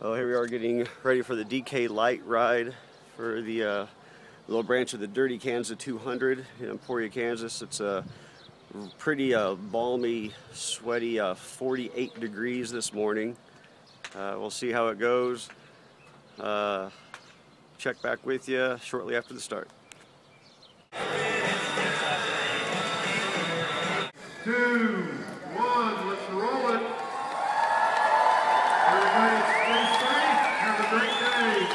Oh, here we are getting ready for the DK Lite ride for the little branch of the Dirty Kanza 200 in Emporia, Kansas. It's a pretty balmy, sweaty 48 degrees this morning. We'll see how it goes. Check back with you shortly after the start. 2, 1, let's roll it. Everybody stay safe. Have a great day.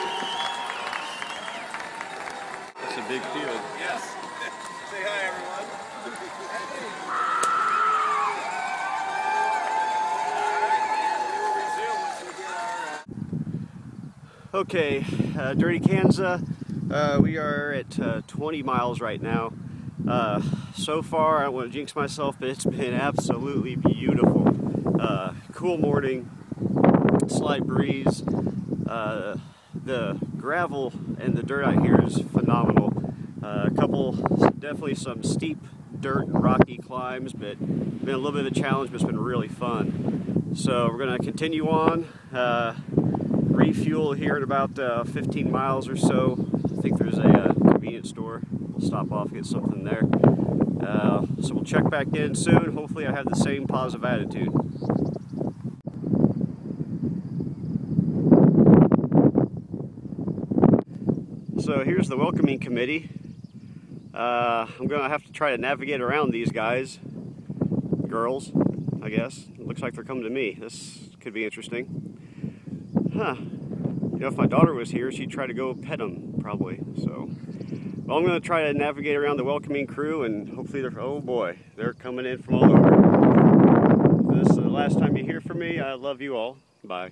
It's a big field. Yes. Say hi, everyone. Okay, Dirty Kanza. We are at 20 miles right now. So far, I don't want to jinx myself, but it's been absolutely beautiful. Cool morning, slight breeze. The gravel and the dirt out here is phenomenal. Definitely some steep dirt and rocky climbs, but been a little bit of a challenge, but it's been really fun. So we're going to continue on, refuel here at about 15 miles or so. I think there's a convenience store. We'll stop off and get something there. So we'll check back in soon. Hopefully I have the same positive attitude. So here's the welcoming committee. I'm going to have to try to navigate around these guys. Girls, I guess. It looks like they're coming to me. This could be interesting. Huh. You know, if my daughter was here, she'd try to go pet them, probably. So, well, I'm going to try to navigate around the welcoming crew, and hopefully oh boy, they're coming in from all over. This is the last time you hear from me. I love you all. Bye.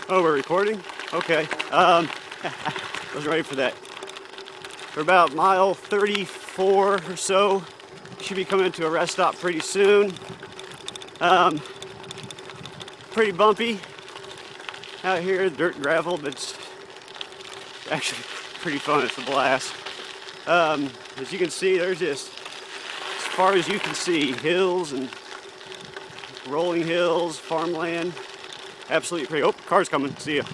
Oh, we're recording? Okay. Wasn't ready for that. We're about mile 34 or so. Should be coming to a rest stop pretty soon. Pretty bumpy out here, dirt and gravel, but it's actually pretty fun. It's a blast. As you can see, there's just, as far as you can see, hills and rolling hills, farmland. Absolutely pretty. Oh, car's coming. See ya.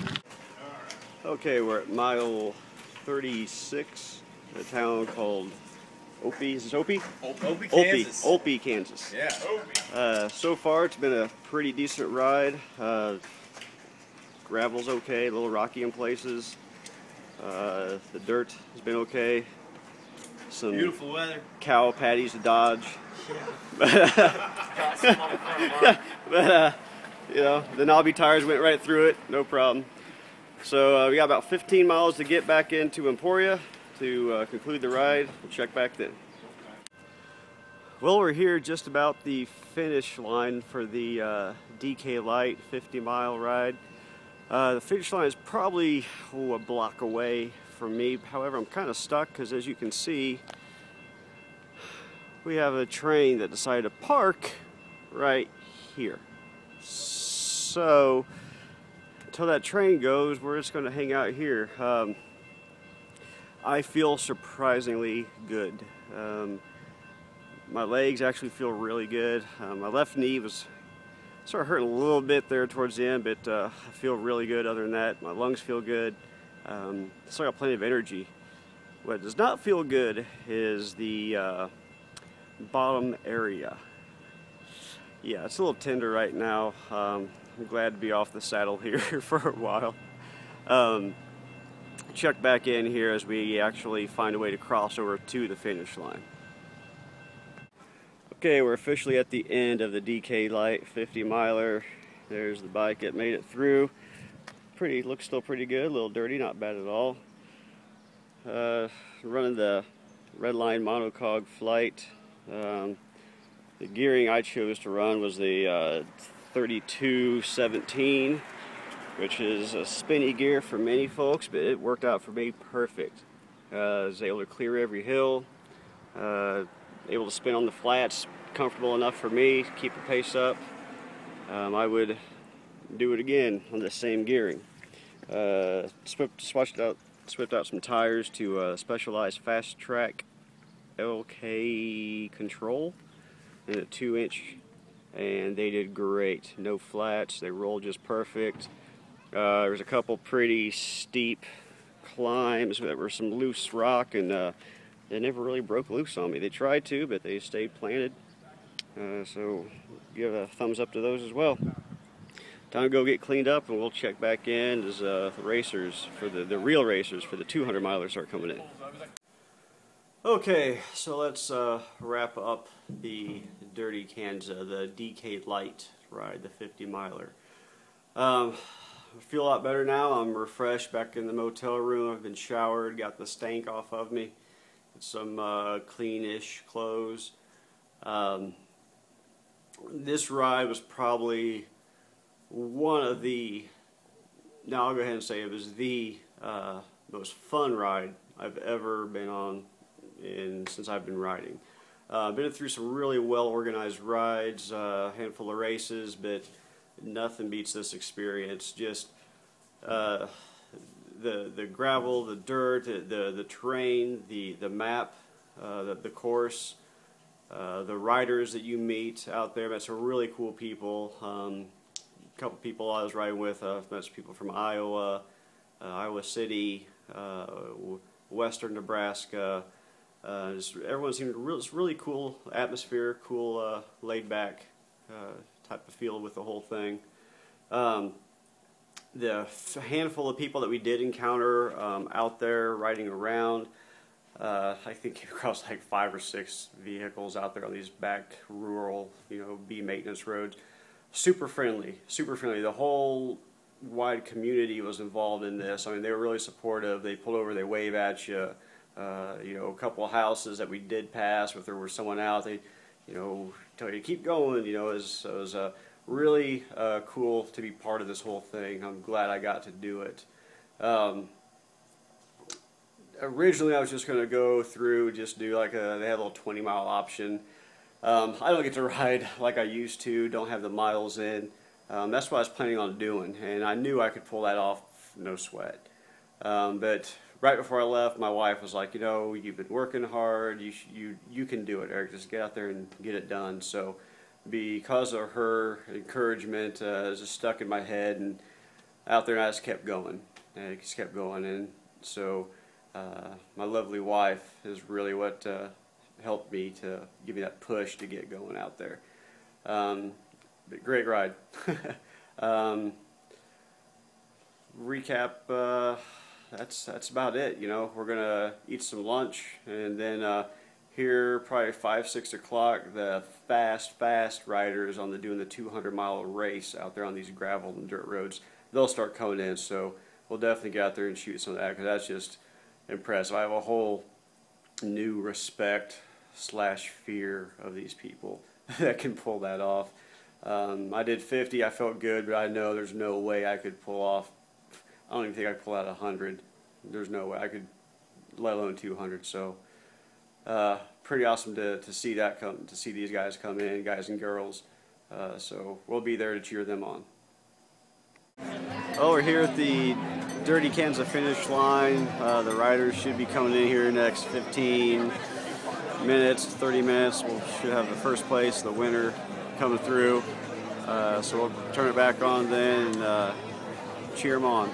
Okay, we're at mile 36, a town called Opie. Is this Opie? Opie, Kansas. Opie, Kansas. Yeah, Opie. So far, it's been a pretty decent ride. Gravel's okay, a little rocky in places. The dirt has been okay. Some beautiful weather. Cow patties to dodge. Yeah. But you know, the knobby tires went right through it, no problem. So we got about 15 miles to get back into Emporia to conclude the ride. We'll check back then. Well, we're here just about the finish line for the DK Lite 50-mile ride. The finish line is probably a block away from me. However, I'm kind of stuck because, as you can see, we have a train that decided to park right here. So until that train goes, we're just going to hang out here. I feel surprisingly good. My legs actually feel really good. My left knee was sort of hurting a little bit there towards the end, but I feel really good other than that. My lungs feel good. So I got plenty of energy. What does not feel good is the bottom area. Yeah, it's a little tender right now. I'm glad to be off the saddle here for a while. Check back in here as we actually find a way to cross over to the finish line. Okay, we're officially at the end of the DK Lite 50-miler. There's the bike that made it through. Looks still pretty good, a little dirty, not bad at all. Running the Redline monocog flight. The gearing I chose to run was the 3217, which is a spinny gear for many folks, but it worked out for me perfect. I was able to clear every hill, able to spin on the flats, comfortable enough for me to keep the pace up. I would do it again on the same gearing. Swapped out some tires to Specialized Fast Track LK Control and a 2-inch and they did great. No flats, they rolled just perfect. There was a couple pretty steep climbs that were some loose rock, and they never really broke loose on me. They tried to, but they stayed planted. So give a thumbs up to those as well. Time to go get cleaned up, and we'll check back in as the racers, for the real racers, for the 200 milers start coming in. Okay, so let's wrap up the Dirty Kanza, the DK Lite ride, the 50 miler. I feel a lot better now. I'm refreshed back in the motel room. I've been showered, got the stank off of me, some cleanish clothes. This ride was probably one of the, now I'll go ahead and say it was the most fun ride I've ever been on since I've been riding. Been through some really well organized rides, a handful of races, but nothing beats this experience. Just the gravel, the dirt, the terrain, the map, the course, the riders that you meet out there. Met some really cool people. A couple people I was riding with, met some people from Iowa, Iowa City, western Nebraska. Everyone seemed really cool atmosphere, cool laid back type of feel with the whole thing. The handful of people that we did encounter out there riding around, I think came across like 5 or 6 vehicles out there on these back rural, B maintenance roads. Super friendly, super friendly. The whole wide community was involved in this. I mean, they were really supportive. They pull over, they wave at you. A couple of houses that we did pass, if there was someone out, they, tell you to keep going. It was really cool to be part of this whole thing. I'm glad I got to do it. Originally, I was just going to go through, just do like they had a little 20-mile option. I don't get to ride like I used to, don't have the miles in. That's what I was planning on doing, and I knew I could pull that off, no sweat. But right before I left, my wife was like, you've been working hard, you can do it, Eric, just get out there and get it done. So because of her encouragement, it was just stuck in my head, and out there, and I just kept going, and so my lovely wife is really what helped me to give me that push to get going out there. But great ride. Recap, that's about it. We're gonna eat some lunch, and then here probably 5, 6 o'clock, the fast riders on doing the 200-mile race out there on these gravel and dirt roads, they'll start coming in. So we'll definitely get out there and shoot some of that, because that's just impressive. I have a whole new respect / fear of these people that can pull that off. I did 50, I felt good, but I know there's no way I could pull off, I don't even think I could pull out 100. There's no way I could, let alone 200. So pretty awesome to see that to see these guys come in, guys and girls. So we'll be there to cheer them on. Oh, we're here at the Dirty Kanza finish line. The riders should be coming in here next 15 minutes, 30 minutes. We should have the first place, the winner, coming through. So we'll turn it back on then and cheer them on.